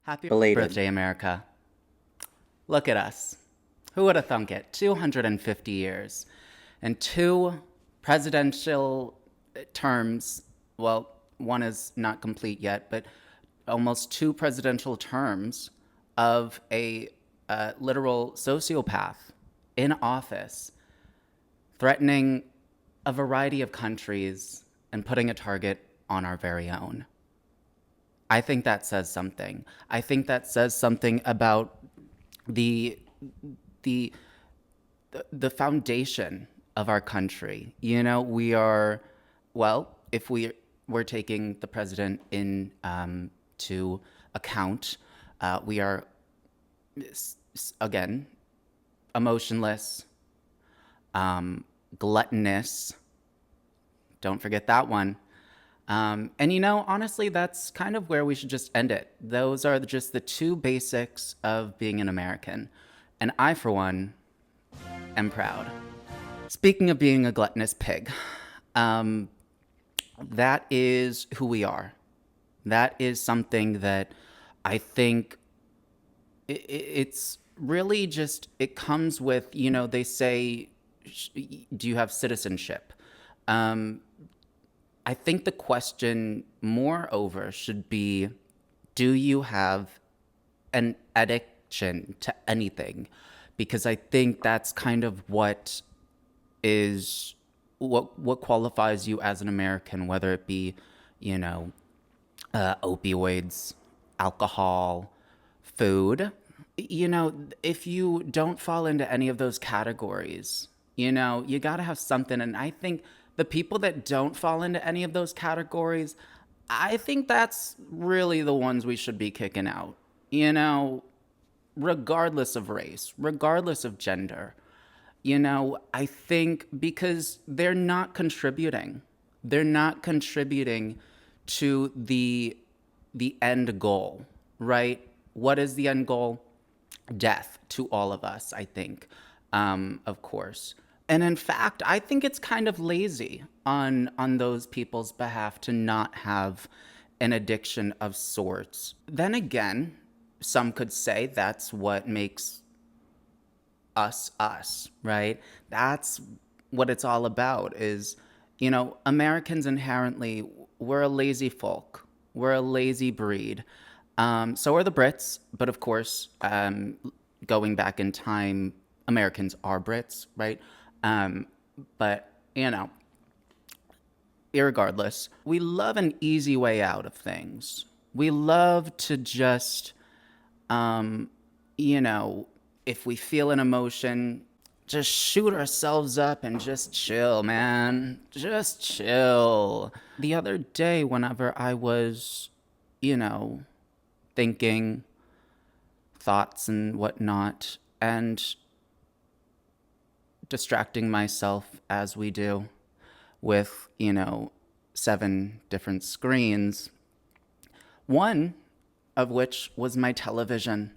Happy Belated. birthday, America. Look at us. Who would have thunk it? 250 years and two presidential terms. Well, one is not complete yet, but almost two presidential terms of a literal sociopath in office, threatening a variety of countries and putting a target on our very own. I think that says something. I think that says something about the the the foundation of our country. We are, well, if we're taking the president in to account, we are again emotionless, gluttonous. Don't forget that one. And honestly, that's kind of where we should just end it. Those are just the two basics of being an American. And I, for one, am proud. Speaking of being a gluttonous pig, um, that is who we are. That is something that I think it's really just, it comes with, they say, do you have citizenship? Um, I think the question, moreover, should be, do you have an addiction to anything? Because I think that's kind of is what qualifies you as an American, whether it be, you know, opioids, alcohol, food. If you don't fall into any of those categories, you got to have something. And I think the people that don't fall into any of those categories, I think that's really the ones we should be kicking out, you know, regardless of race, regardless of gender. I think because they're not contributing. They're not contributing to the end goal, right? What is the end goal? Death to all of us, I think, of course. And in fact, I think it's kind of lazy on those people's behalf to not have an addiction of sorts. Then again, some could say that's what makes us us, right? That's what it's all about is, Americans inherently, we're a lazy folk. We're a lazy breed. So are the Brits, but of course, going back in time, Americans are Brits, right? But, irregardless, we love an easy way out of things. We love to just, um, you know, if we feel an emotion, just shoot ourselves up and just chill, man. Just chill. The other day, whenever I was, you know, thinking thoughts and whatnot, and distracting myself as we do with, seven different screens, one of which was my television.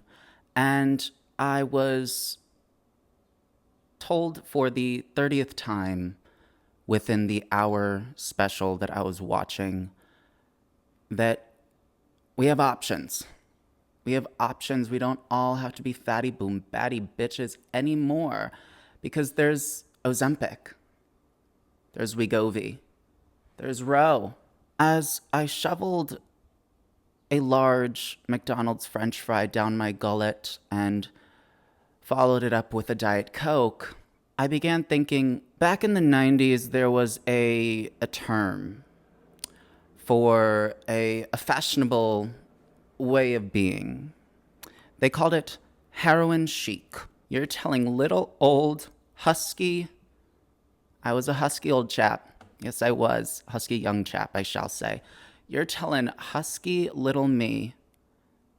And I was told for the 30th time within the hour special that I was watching that we have options. We have options. We don't all have to be fatty boom batty bitches anymore because there's Ozempic, there's Wegovy, there's Roe. As I shoveled a large McDonald's French fry down my gullet and followed it up with a Diet Coke, I began thinking back in the 90s, there was a term for a fashionable way of being. They called it heroin chic. You're telling little old husky, I was a husky old chap. Yes, I was. Husky young chap, I shall say. You're telling husky little me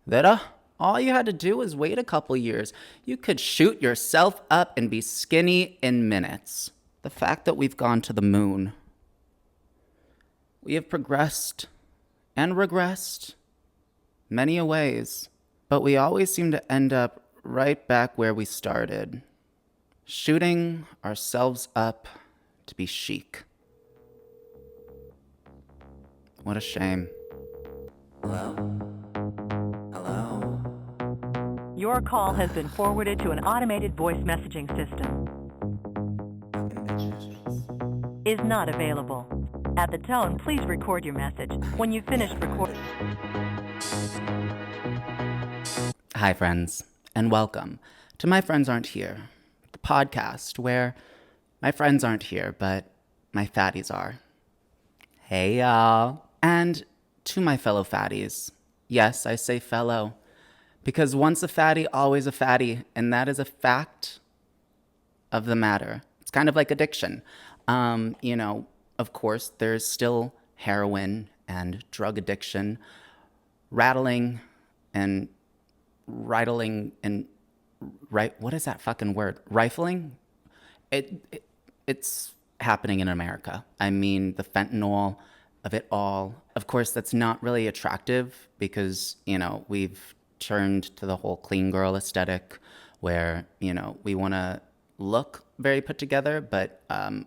that all you had to do was wait a couple years. You could shoot yourself up and be skinny in minutes. The fact that we've gone to the moon, we have progressed and regressed many a ways, but we always seem to end up right back where we started, shooting ourselves up to be chic. What a shame. Hello? Hello? Your call has been forwarded to an automated voice messaging system. Is not available. At the tone, please record your message. When you've finished recording. Hi, friends, and welcome to My Friends Aren't Here, the podcast where my friends aren't here, but my fatties are. Hey, y'all. And to my fellow fatties, yes, I say fellow, because once a fatty, always a fatty, and that is a fact of the matter. It's kind of like addiction. Of course, there's still heroin and drug addiction, rattling and rifling and what is that fucking word? Rifling? It's happening in America. I mean, the fentanyl of it all. Of course, that's not really attractive because, we've turned to the whole clean girl aesthetic where, we want to look very put together, but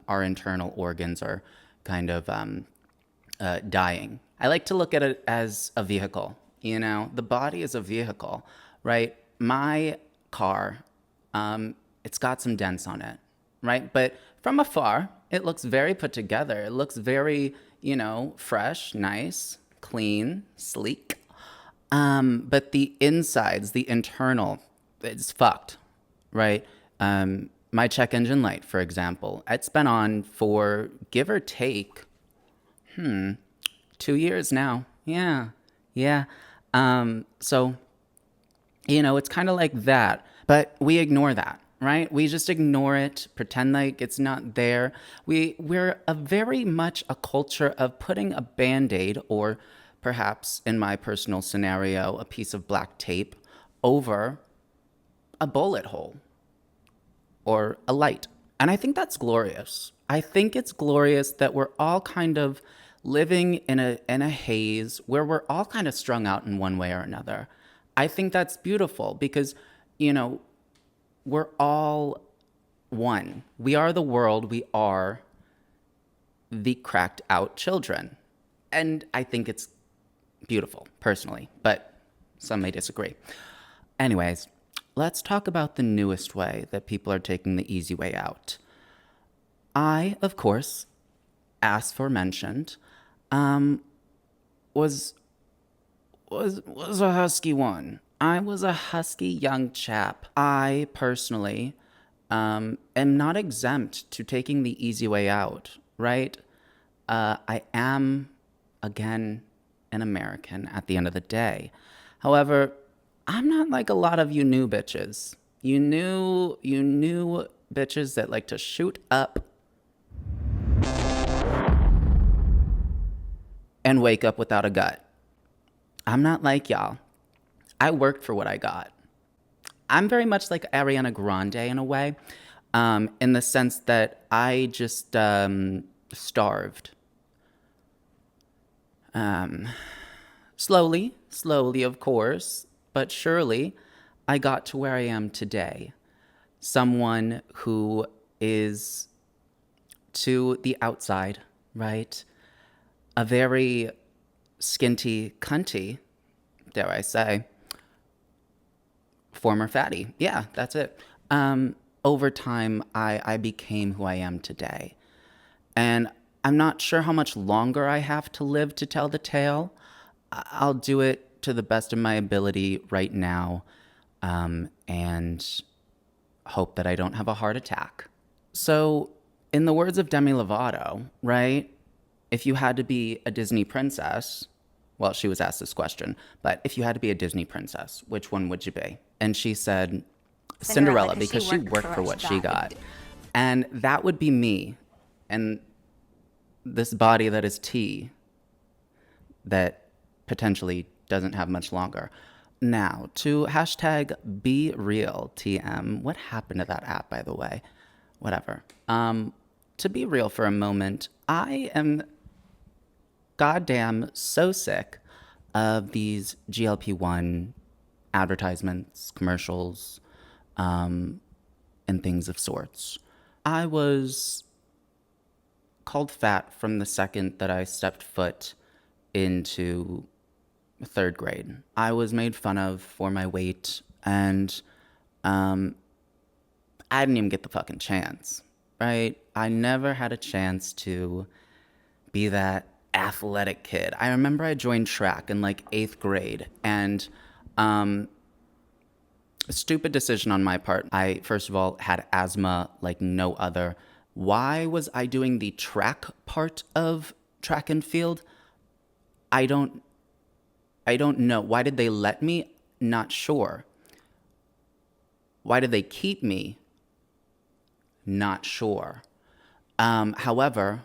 our internal organs are kind of dying. I like to look at it as a vehicle. The body is a vehicle, right? My car, it's got some dents on it, right? But from afar, it looks very put together. It looks very, fresh, nice, clean, sleek. But the insides, the internal, it's fucked, right? My check engine light, for example, it's been on for give or take, 2 years now. Yeah. So, it's kind of like that, but we ignore that, right? We just ignore it, pretend like it's not there. We're a very much a culture of putting a Band-Aid, or perhaps in my personal scenario, a piece of black tape over a bullet hole or a light. And I think that's glorious. I think it's glorious that we're all kind of living in a haze where we're all kind of strung out in one way or another. I think that's beautiful because, we're all one. We are the world. We are the cracked out children. And I think it's beautiful, personally, but some may disagree. Anyways, let's talk about the newest way that people are taking the easy way out. I, of course, as aforementioned, was a husky one. I was a husky young chap. I personally am not exempt to taking the easy way out, right? I am, again, an American at the end of the day. However, I'm not like a lot of you new bitches. You new bitches that like to shoot up and wake up without a gut. I'm not like y'all. I worked for what I got. I'm very much like Ariana Grande in a way, in the sense that I just starved. Slowly, of course, but surely I got to where I am today. Someone who is, to the outside, right, a very skinty cunty, dare I say, former fatty. Yeah, that's it. Over time, I became who I am today. And I'm not sure how much longer I have to live to tell the tale. I'll do it to the best of my ability right now, and hope that I don't have a heart attack. So, in the words of Demi Lovato, right, if you had to be a Disney princess, well, she was asked this question, but if you had to be a Disney princess, which one would you be? And she said Cinderella, because she worked for what she got. And that would be me. And this body that is tea that potentially doesn't have much longer. Now, to hashtag be real TM. What happened to that app, by the way? Whatever. To be real for a moment, I am goddamn so sick of these GLP-1 advertisements, commercials, and things of sorts. I was called fat from the second that I stepped foot into third grade. I was made fun of for my weight. And I didn't even get the fucking chance, right? I never had a chance to be that athletic kid. I remember I joined track in like 8th grade, and a stupid decision on my part. I, first of all, had asthma like no other. Why was I doing the track part of track and field? I don't I don't know. Why did they let me? Not sure. Why did they keep me? Not sure. However,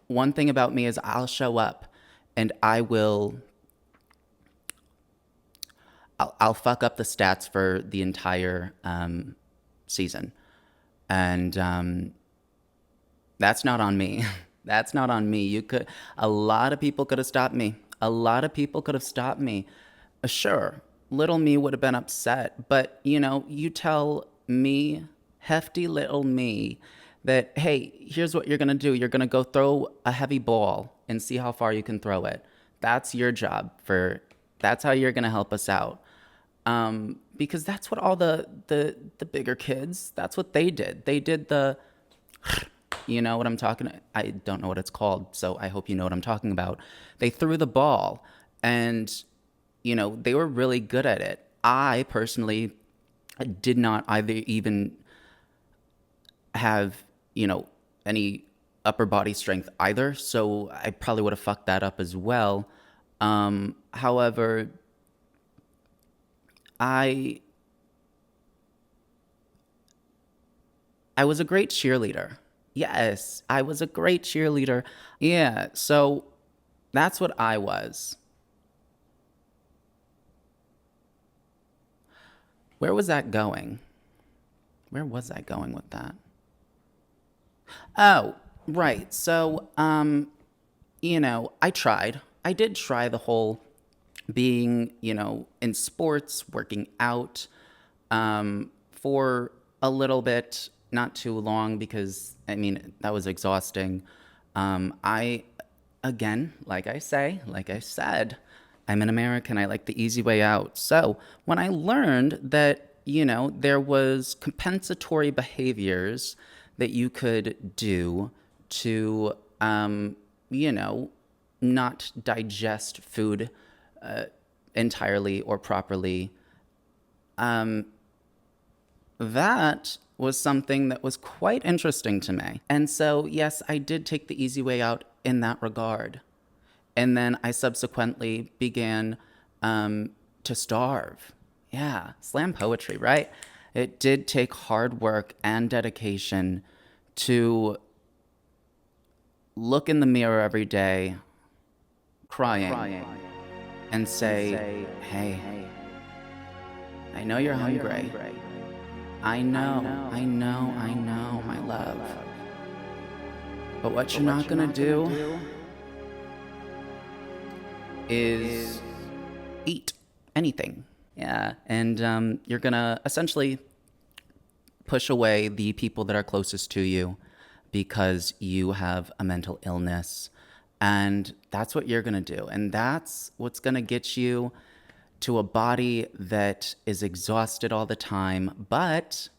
one thing about me is I'll show up and I'll fuck up the stats for the entire season. And that's not on me. That's not on me. A lot of people could have stopped me. A lot of people could have stopped me. Sure, little me would have been upset, but you tell me, hefty little me, that, hey, here's what you're gonna do. You're gonna go throw a heavy ball and see how far you can throw it. That's your job. That's how you're gonna help us out. Because that's what all the bigger kids, that's what they did. They did the, you know what I'm talking. I don't know what it's called, so I hope you know what I'm talking about. They threw the ball, and they were really good at it. I personally did not either even have any upper body strength either, so I probably would have fucked that up as well. However, I I was a great cheerleader. Yes, I was a great cheerleader. Yeah, so that's what I was. Where was that going? Where was I going with that? Oh, right. So, I tried. I did try the whole being, in sports, working out, for a little bit, not too long, because I mean that was exhausting. I, again, like I said, I'm an American. I like the easy way out. So when I learned that there was compensatory behaviors that you could do to you know not digest food entirely or properly, that was something that was quite interesting to me. And so, yes, I did take the easy way out in that regard. And then I subsequently began to starve. Yeah, slam poetry, right? It did take hard work and dedication to look in the mirror every day, crying, and say, hey, I know you're hungry. I know, my love. But what you're not gonna do is eat anything. Yeah, and you're gonna essentially push away the people that are closest to you because you have a mental illness. And that's what you're gonna do. And that's what's gonna get you to a body that is exhausted all the time, but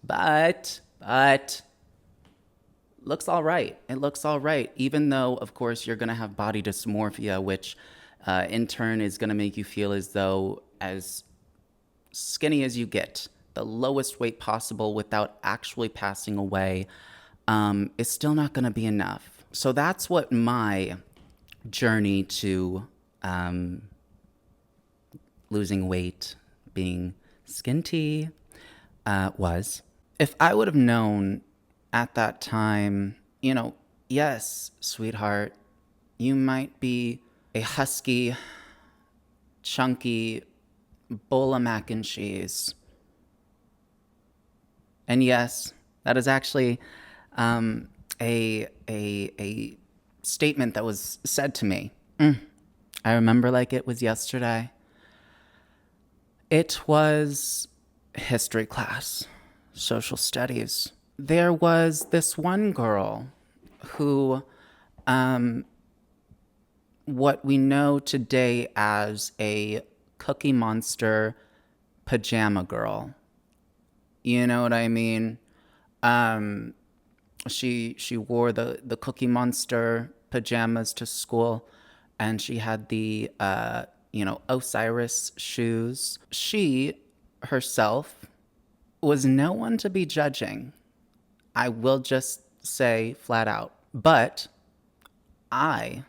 looks all right. It looks all right, even though, of course, you're gonna have body dysmorphia, which in turn is gonna make you feel as though as skinny as you get, the lowest weight possible without actually passing away, is still not gonna be enough. So that's what my journey to losing weight, being skinty, was. If I would have known at that time, yes, sweetheart, you might be a husky, chunky bowl of mac and cheese. And yes, that is actually a statement that was said to me. I remember like it was yesterday. It was history class, social studies. There was this one girl who, what we know today as a Cookie Monster pajama girl. You know what I mean? Um, she wore the Cookie Monster pajamas to school, and she had the Osiris shoes. She herself was no one to be judging. I will just say flat out. But I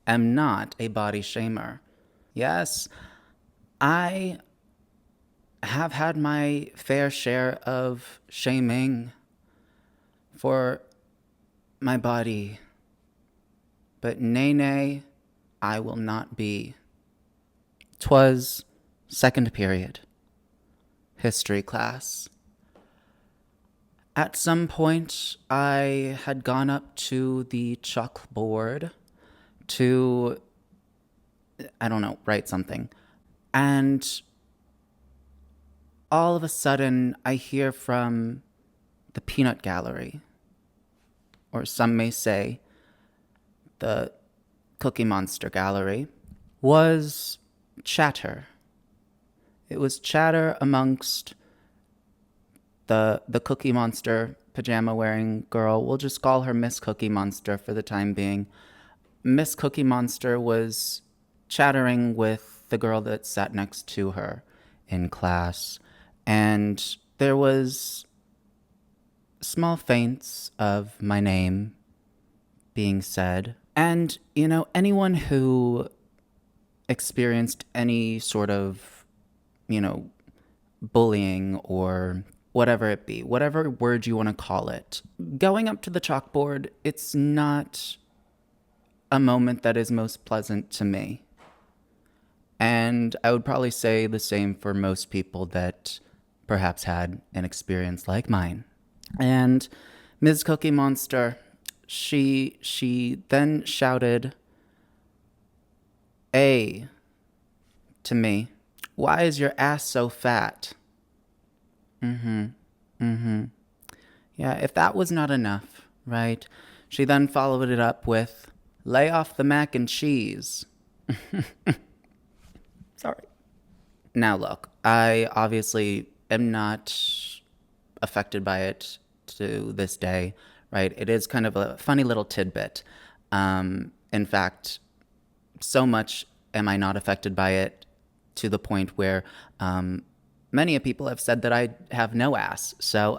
am not a body shamer. Yes, I have had my fair share of shaming for my body, but nay, nay, I will not be. 'Twas second period, history class. At some point, I had gone up to the chalkboard to, I don't know, write something. And all of a sudden, I hear from the peanut gallery, or some may say the Cookie Monster gallery, was chatter. It was chatter amongst the Cookie Monster pajama wearing girl. We'll just call her Miss Cookie Monster for the time being. Miss Cookie Monster was chattering with the girl that sat next to her in class, and there was small feints of my name being said. And, anyone who experienced any sort of, bullying or whatever it be, whatever word you want to call it, going up to the chalkboard, it's not a moment that is most pleasant to me. And I would probably say the same for most people that perhaps had an experience like mine. And Ms. Cookie Monster, she then shouted, "A," to me. "Why is your ass so fat?" Yeah, if that was not enough, right? She then followed it up with, "Lay off the mac and cheese." Sorry. Now look, I obviously am not affected by it to this day, right? It is kind of a funny little tidbit. In fact, so much am I not affected by it to the point where many people have said that I have no ass. So,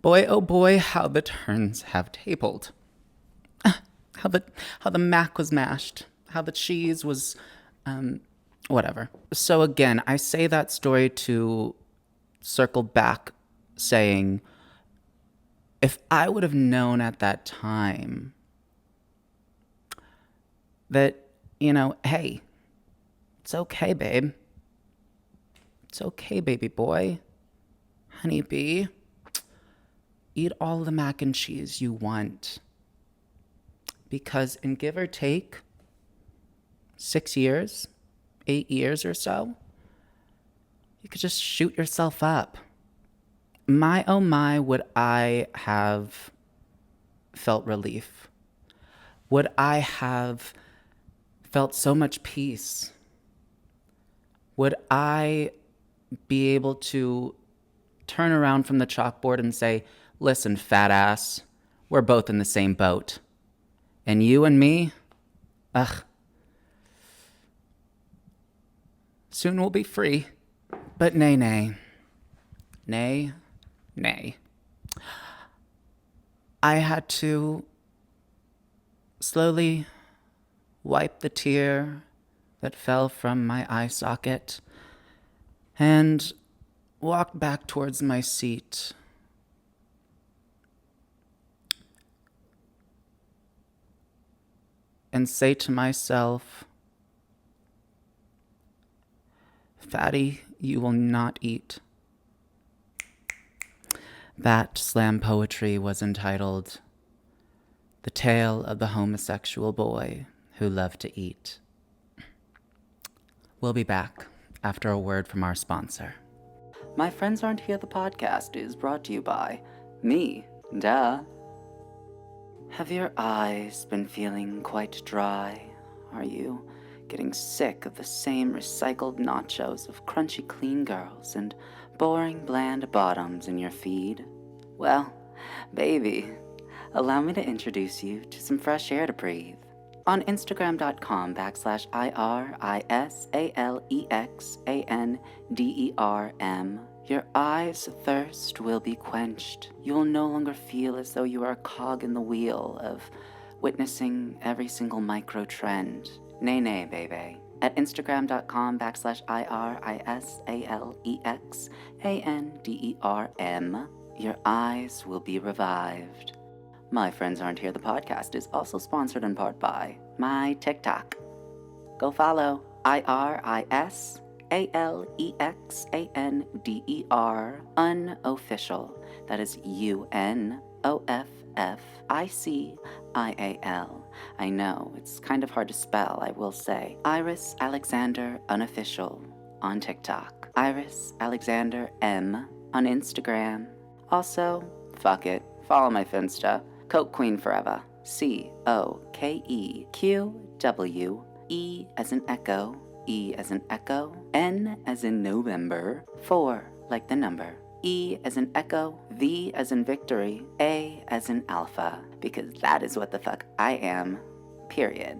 boy, oh boy, how the turns have tabled. How the mac was mashed, how the cheese was, whatever. So again, I say that story to circle back, saying, if I would have known at that time that, hey, it's okay, babe. It's okay, baby boy. Honeybee. Eat all the mac and cheese you want. Because in give or take 6 years, 8 years or so, you could just shoot yourself up. My oh my, would I have felt relief? Would I have felt so much peace? Would I be able to turn around from the chalkboard and say, "Listen, fat ass, we're both in the same boat. And you and me, ugh, soon we'll be free." But nay, nay. Nay, nay. I had to slowly wipe the tear that fell from my eye socket and walk back towards my seat. And say to myself, "Fatty, you will not eat." That slam poetry was entitled "The Tale of the Homosexual Boy Who Loved to Eat." We'll be back after a word from our sponsor. My Friends Aren't Here, the podcast is brought to you by me, duh. Have your eyes been feeling quite dry? Are you getting sick of the same recycled nachos of crunchy clean girls and boring bland bottoms in your feed? Well, baby, allow me to introduce you to some fresh air to breathe. On Instagram.com/IRISALEXANDERM, your eyes' thirst will be quenched. You will no longer feel as though you are a cog in the wheel of witnessing every single micro trend. Nay, nay, baby. At Instagram.com/IRISALEXANDERM, your eyes will be revived. My Friends Aren't Here, the podcast, is also sponsored in part by my TikTok. Go follow IRISALEXANDER unofficial. That is UNOFFICIAL. I know, it's kind of hard to spell, I will say. Iris Alexander unofficial on TikTok. Iris Alexander M on Instagram. Also, fuck it, follow my Finsta. Coke Queen Forever. COKEQWE as in echo, E as in echo, N as in November, 4 like the number, E as in echo, V as in victory, A as in alpha, because that is what the fuck I am, period.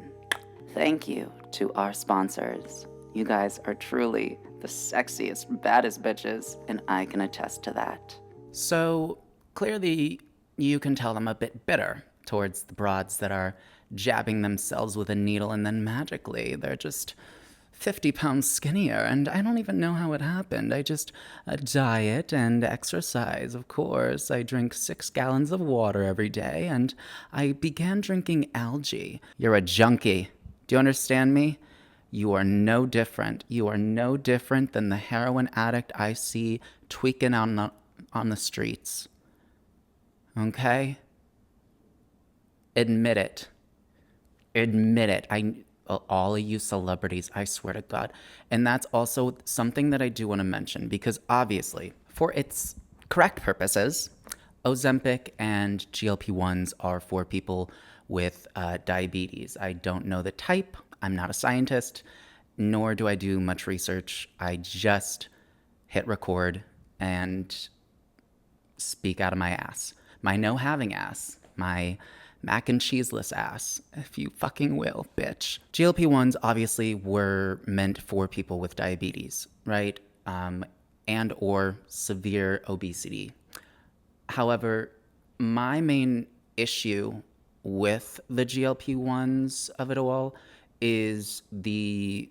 Thank you to our sponsors. You guys are truly the sexiest, baddest bitches, and I can attest to that. So, clearly, you can tell I'm a bit bitter towards the broads that are jabbing themselves with a needle and then magically they're just 50 pounds skinnier, and I don't even know how it happened. I just diet and exercise, of course. I drink 6 gallons of water every day, and I began drinking algae. You're a junkie. Do you understand me? You are no different. You are no different than the heroin addict I see tweaking on the streets. Okay? Admit it. Admit it. All of you celebrities, I swear to God. And that's also something that I do want to mention because obviously, for its correct purposes, Ozempic and GLP-1s are for people with diabetes. I don't know the type. I'm not a scientist, nor do I do much research. I just hit record and speak out of my ass. My no-having ass. My mac and cheeseless ass, if you fucking will, bitch. GLP-1s obviously were meant for people with diabetes, right? And or severe obesity. However, my main issue with the GLP-1s of it all is really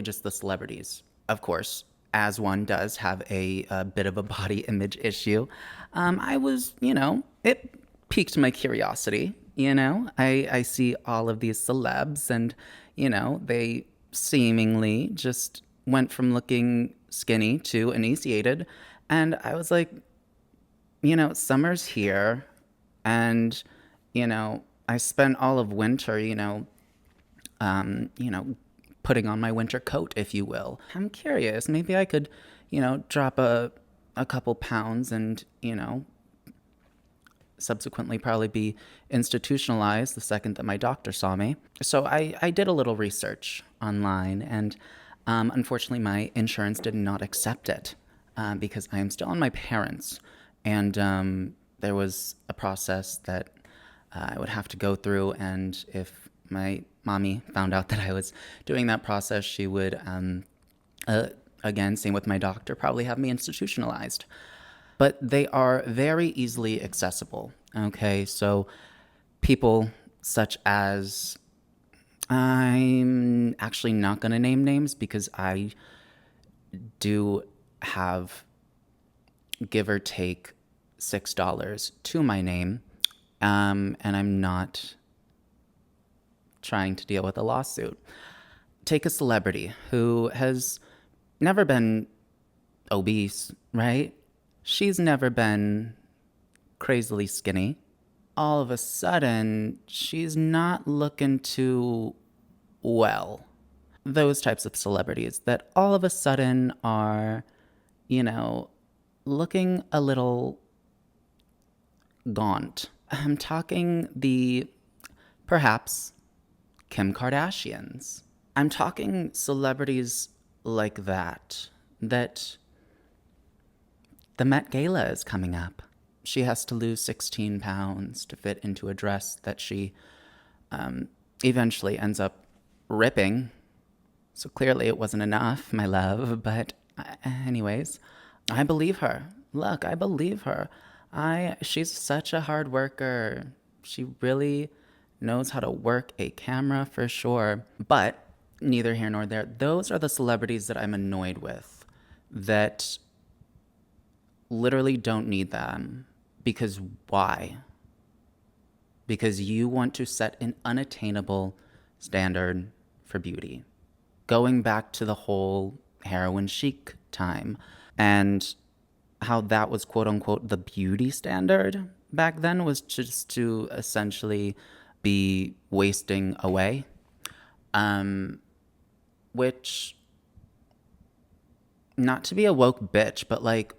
just the celebrities. Of course, as one does have a bit of a body image issue. I was, it piqued my curiosity. I see all of these celebs and, they seemingly just went from looking skinny to emaciated. And I was like, summer's here and, I spent all of winter, putting on my winter coat, if you will. I'm curious. Maybe I could, drop a couple pounds and, subsequently probably be institutionalized the second that my doctor saw me. So I did a little research online, and unfortunately my insurance did not accept it because I am still on my parents. And there was a process that I would have to go through, and if my mommy found out that I was doing that process, she would, again, same with my doctor, probably have me institutionalized. But they are very easily accessible, okay? So people such as, I'm actually not going to name names because I do have, give or take, $6 to my name, and I'm not trying to deal with a lawsuit. Take a celebrity who has never been obese, right? She's never been crazily skinny. All of a sudden, she's not looking too well. Those types of celebrities that all of a sudden are, looking a little gaunt. I'm talking the perhaps Kim Kardashians. I'm talking celebrities like that the Met Gala is coming up. She has to lose 16 pounds to fit into a dress that she eventually ends up ripping. So clearly it wasn't enough, my love. But, anyways, I believe her. Look, I believe her. She's such a hard worker. She really knows how to work a camera for sure. But neither here nor there. Those are the celebrities that I'm annoyed with, that literally don't need them. Because why? Because you want to set an unattainable standard for beauty. Going back to the whole heroin chic time and how that was quote unquote the beauty standard back then, was just to essentially be wasting away. Which, not to be a woke bitch, but like,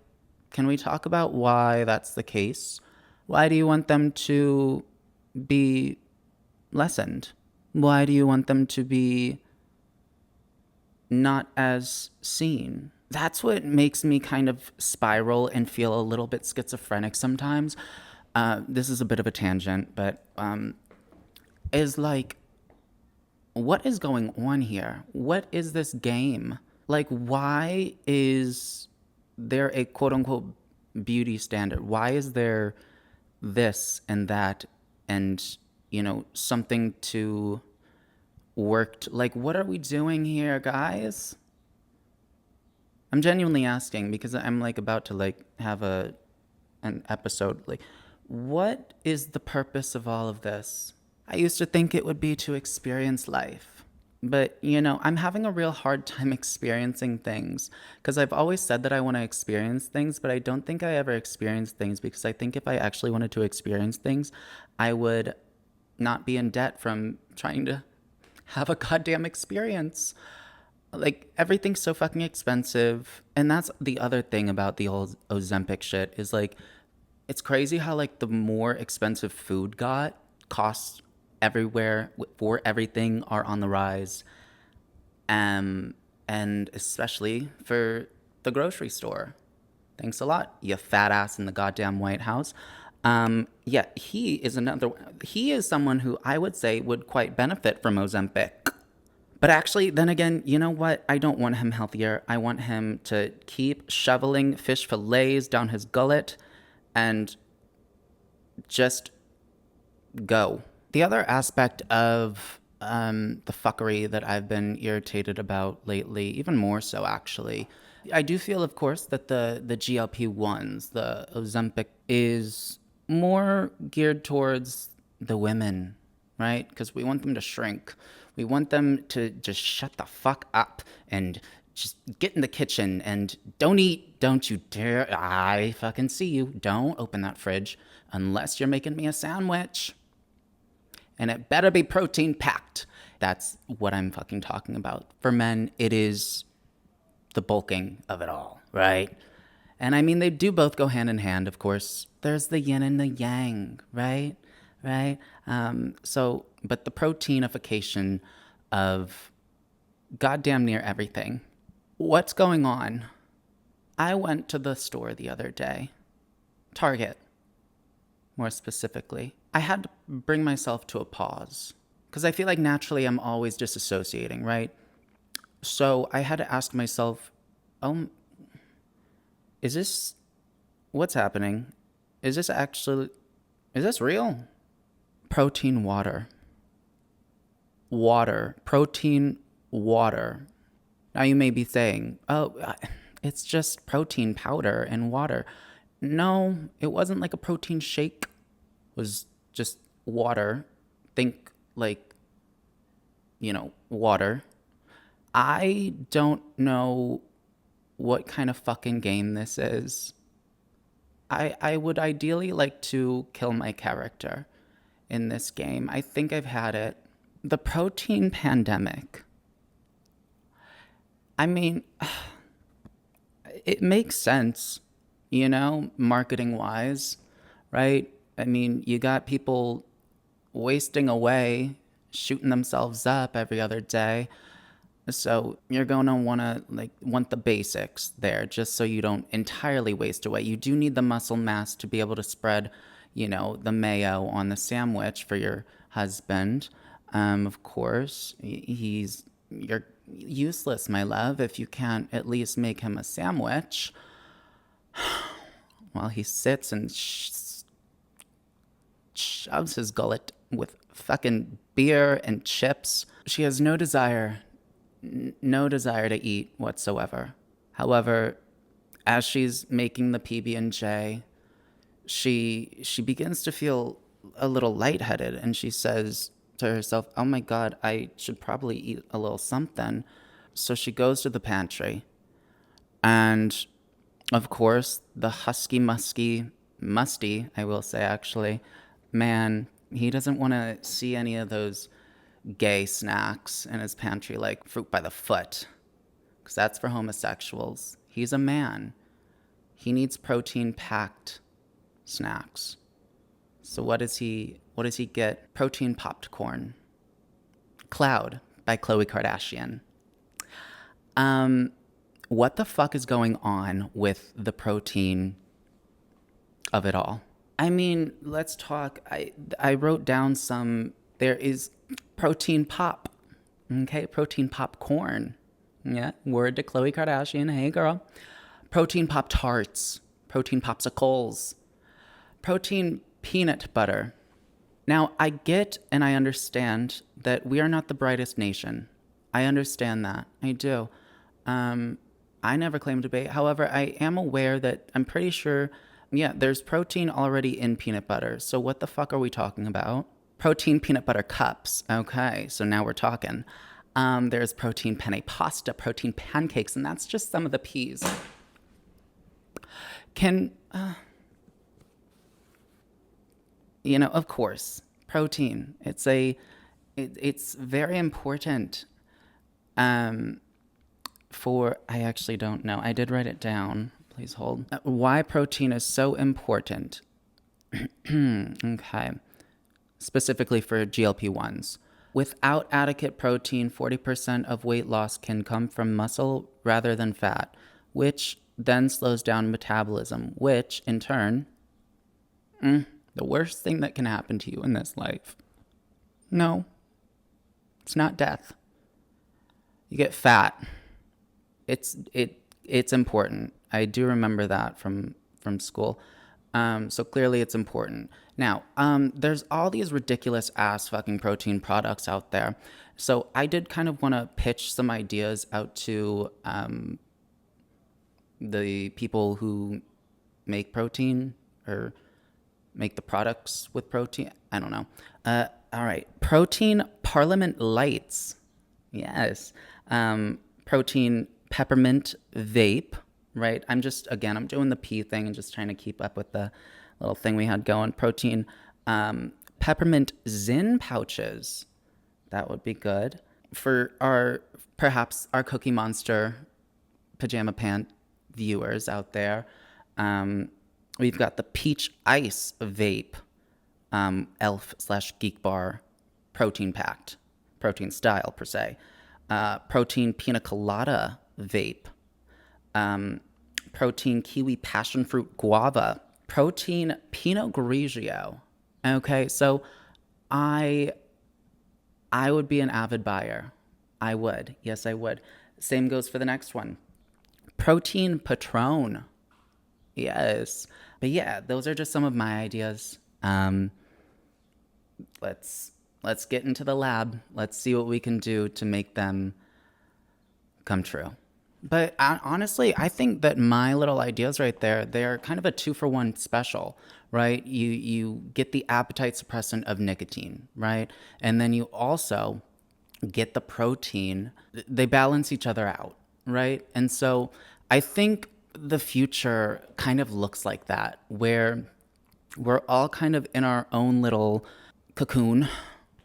can we talk about why that's the case? Why do you want them to be lessened? Why do you want them to be not as seen? That's what makes me kind of spiral and feel a little bit schizophrenic sometimes. This is a bit of a tangent, but is like, what is going on here? What is this game? Like, why is there a quote unquote beauty standard? Why is there this and that and, something to work to, like, what are we doing here, guys? I'm genuinely asking because I'm like about to like have an episode. Like, what is the purpose of all of this? I used to think it would be to experience life. But, I'm having a real hard time experiencing things because I've always said that I want to experience things, but I don't think I ever experienced things because I think if I actually wanted to experience things, I would not be in debt from trying to have a goddamn experience. Like, everything's so fucking expensive. And that's the other thing about the whole Ozempic shit is like, it's crazy how like the more expensive food got, costs everywhere for everything are on the rise. And especially for the grocery store. Thanks a lot, you fat ass in the goddamn White House. Yeah, he is someone who I would say would quite benefit from Ozempic. But actually, then again, you know what? I don't want him healthier. I want him to keep shoveling fish fillets down his gullet and just go. The other aspect of the fuckery that I've been irritated about lately, even more so actually, I do feel, of course, that the GLP-1s, the Ozempic, is more geared towards the women, right? Because we want them to shrink. We want them to just shut the fuck up and just get in the kitchen and don't eat. Don't you dare. I fucking see you. Don't open that fridge unless you're making me a sandwich. And it better be protein packed. That's what I'm fucking talking about. For men, it is the bulking of it all, right? And I mean, they do both go hand in hand, of course. There's the yin and the yang, right? Right? But the proteinification of goddamn near everything. What's going on? I went to the store the other day, Target, more specifically. I had to bring myself to a pause because I feel like naturally I'm always disassociating, right? So I had to ask myself, what's happening? Is this real? Protein water. Protein water. Now you may be saying, it's just protein powder and water. No, it wasn't like a protein shake. It was just water. Think like, water. I don't know what kind of fucking game this is. I would ideally like to kill my character in this game. I think I've had it. The protein pandemic. I mean, it makes sense, marketing wise, right? I mean, you got people wasting away shooting themselves up every other day. So you're going to want the basics there just so you don't entirely waste away. You do need the muscle mass to be able to spread, the mayo on the sandwich for your husband. Of course, you're useless, my love, if you can't at least make him a sandwich while he sits and shoves his gullet with fucking beer and chips. She has no desire to eat whatsoever. However, as she's making the PB&J, she begins to feel a little lightheaded, and she says to herself, "Oh my God, I should probably eat a little something." So she goes to the pantry, and of course, the musty, I will say actually, man, he doesn't want to see any of those gay snacks in his pantry like fruit by the foot, because that's for homosexuals. He's a man. He needs protein packed snacks. So what does he get? Protein popped corn. Cloud by Khloe Kardashian. What the fuck is going on with the protein of it all? I mean, let's talk. I wrote down some. There is protein pop. Okay, protein popcorn. Yeah, word to Khloe Kardashian. Hey, girl. Protein pop tarts. Protein popsicles. Protein peanut butter. Now, I get and I understand that we are not the brightest nation. I understand that. I do. I never claimed to be. However, I am aware that I'm pretty sure, yeah, there's protein already in peanut butter. So what the fuck are we talking about? Protein peanut butter cups. Okay, so now we're talking. There's protein penne pasta, protein pancakes, and that's just some of the peas. Of course, protein. It's very important. I actually don't know. I did write it down. Please hold. Why protein is so important. Okay. Specifically for GLP-1s. Without adequate protein, 40% of weight loss can come from muscle rather than fat, which then slows down metabolism, which in turn, the worst thing that can happen to you in this life. No, it's not death. You get fat. It's important. I do remember that from school. So clearly it's important. Now, there's all these ridiculous ass fucking protein products out there. So I did kind of want to pitch some ideas out to the people who make protein or make the products with protein. I don't know. All right. Protein Parliament Lights. Yes. Protein peppermint vape, right? I'm doing the P thing and just trying to keep up with the little thing we had going. Protein peppermint Zyn pouches. That would be good. For perhaps our Cookie Monster pajama pant viewers out there, we've got the peach ice vape, elf/geek bar protein packed, protein style per se. Protein pina colada vape, protein kiwi passion fruit guava, protein pinot grigio. Okay, so I would be an avid buyer. I would. Yes, I would. Same goes for the next one. Protein Patron. Yes. But yeah, those are just some of my ideas. Let's get into the lab. Let's see what we can do to make them come true. But honestly, I think that my little ideas right there, they're kind of a 2-for-1 special, right? You get the appetite suppressant of nicotine, right? And then you also get the protein. They balance each other out, right? And so I think the future kind of looks like that, where we're all kind of in our own little cocoon,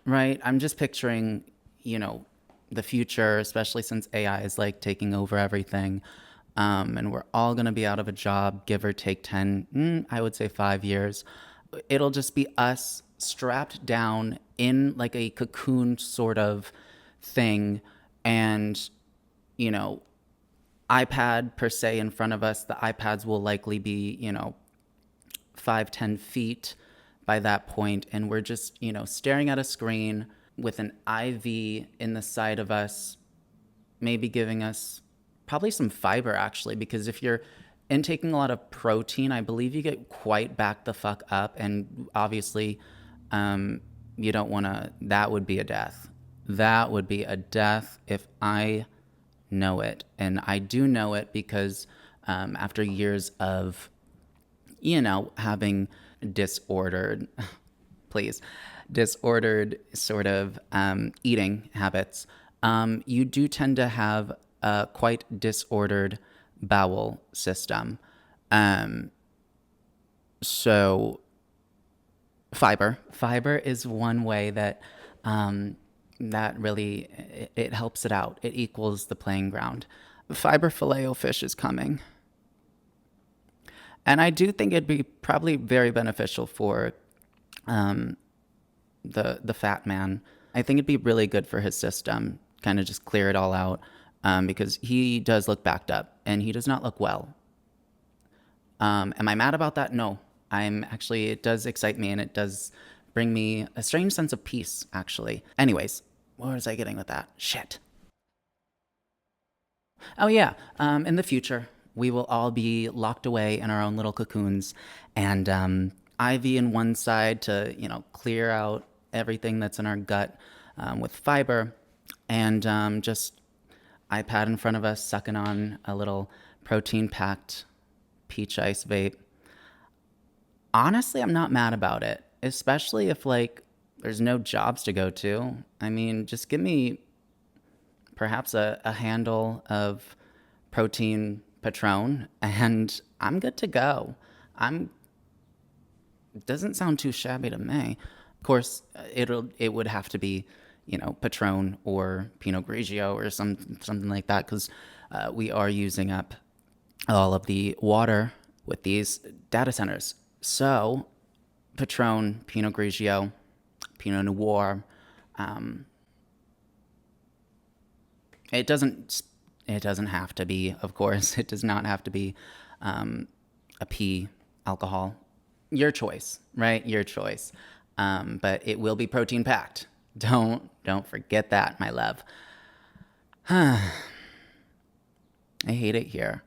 right? I'm just picturing, the future, especially since AI is like taking over everything. And we're all going to be out of a job, give or take 10, I would say 5 years. it'll just be us strapped down in like a cocoon sort of thing, and you know, iPad per se in front of us. The iPads will likely be, 5-10 feet by that point, and we're just, staring at a screen with an IV in the side of us, maybe giving us probably some fiber actually, because if you're intaking a lot of protein, I believe you get quite back the fuck up, and obviously, you don't want to. That would be a death. That would be a death if I know it, and I do know it because after years of having disordered, please, disordered sort of eating habits, you do tend to have a quite disordered bowel system. So fiber is one way that that really it helps it out. It equals the playing ground. Fiber filet fish is coming. And I do think it'd be probably very beneficial for the fat man. I think it'd be really good for his system, kind of just clear it all out, because he does look backed up and he does not look well. Am I mad about that? No. I'm actually, it does excite me and it does bring me a strange sense of peace, actually. Anyways, where was I getting with that? Shit. Oh, yeah. In the future, we will all be locked away in our own little cocoons, and IV in one side to, clear out everything that's in our gut with fiber, and just iPad in front of us, sucking on a little protein packed peach ice vape. Honestly, I'm not mad about it, especially if, like, there's no jobs to go to. I mean, just give me perhaps a handle of protein Patron, and I'm good to go. I'm It doesn't sound too shabby to me. Of course, it would have to be, Patron or Pinot Grigio or something like that, because we are using up all of the water with these data centers. So, Patron, Pinot Grigio, Pinot Noir. It doesn't. It doesn't have to be, of course. It does not have to be a P alcohol. Your choice, right? Your choice. But it will be protein packed. Don't forget that, my love. I hate it here.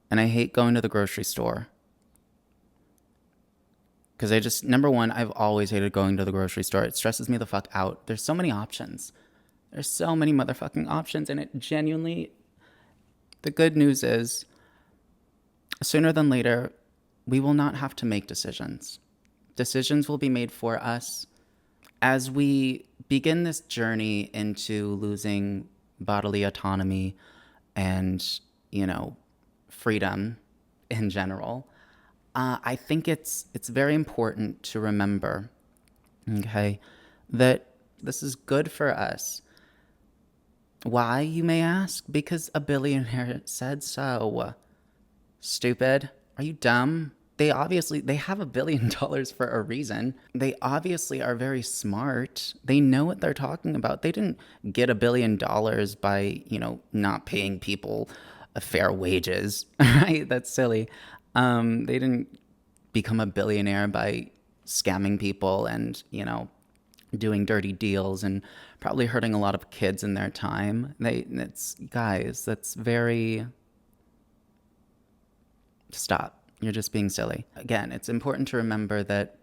And I hate going to the grocery store. Because number one, I've always hated going to the grocery store. It stresses me the fuck out. There's so many options. There's so many motherfucking options. And it genuinely, the good news is, sooner than later, we will not have to make decisions. Decisions will be made for us. As we begin this journey into losing bodily autonomy and, freedom in general, I think it's very important to remember, okay, that this is good for us. Why, you may ask? Because a billionaire said so. Stupid. Are you dumb? They have $1 billion for a reason. They obviously are very smart. They know what they're talking about. They didn't get $1 billion by, not paying people fair wages, right? That's silly. They didn't become a billionaire by scamming people and, doing dirty deals and probably hurting a lot of kids in their time. That's very... Stop. You're just being silly. Again, it's important to remember that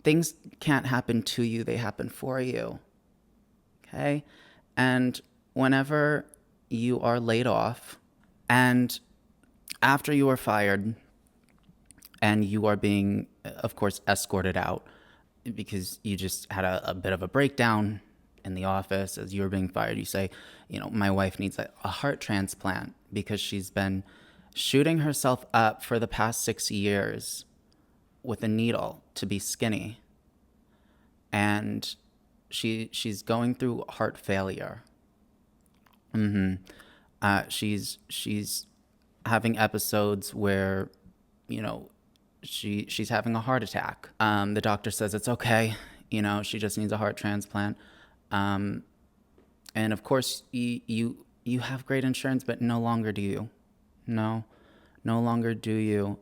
things can't happen to you, they happen for you. Okay? And whenever you are laid off and after you are fired and you are being, of course, escorted out because you just had a bit of a breakdown in the office as you were being fired, you say, my wife needs a heart transplant because she's been shooting herself up for the past 6 years with a needle to be skinny. And she's going through heart failure. She's having episodes where, she's having a heart attack. The doctor says it's okay. She just needs a heart transplant. And of course, you have great insurance, but no longer do you. No, no longer do you,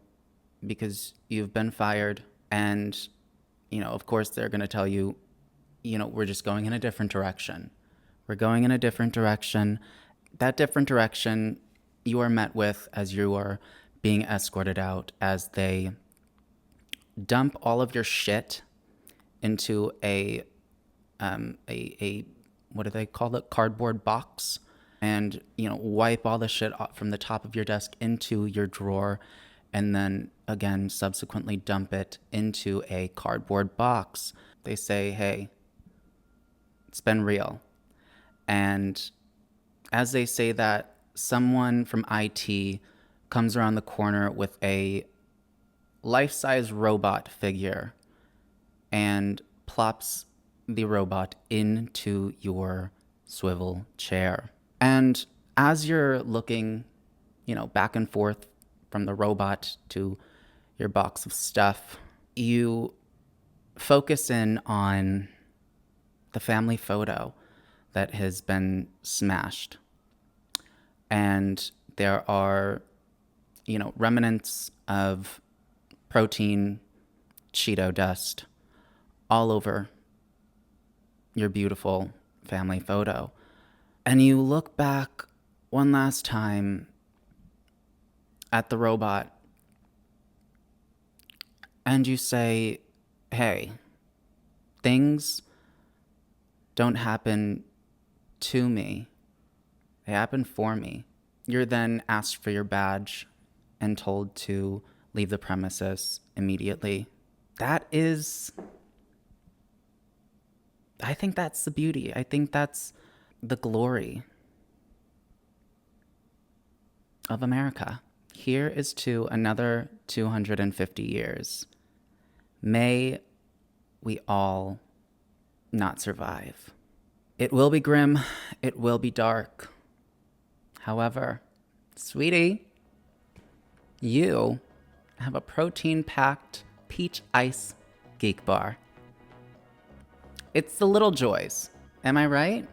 because you've been fired. And of course, they're going to tell you, we're just going in a different direction. We're going in a different direction. That different direction you are met with as you are being escorted out, as they dump all of your shit into a what do they call it? Cardboard box. And, wipe all the shit off from the top of your desk into your drawer, and then again, subsequently dump it into a cardboard box. They say, hey, it's been real. And as they say that, someone from IT comes around the corner with a life-size robot figure and plops the robot into your swivel chair. And as you're looking, back and forth from the robot to your box of stuff, you focus in on the family photo that has been smashed. And there are, remnants of protein Cheeto dust all over your beautiful family photo. And you look back one last time at the robot and you say, hey, things don't happen to me, they happen for me. You're then asked for your badge and told to leave the premises immediately. I think that's the beauty. I think that's the glory of America. Here is to another 250 years. May we all not survive. It will be grim. It will be dark. However, sweetie, you have a protein-packed peach ice geek bar. It's the little joys. Am I right?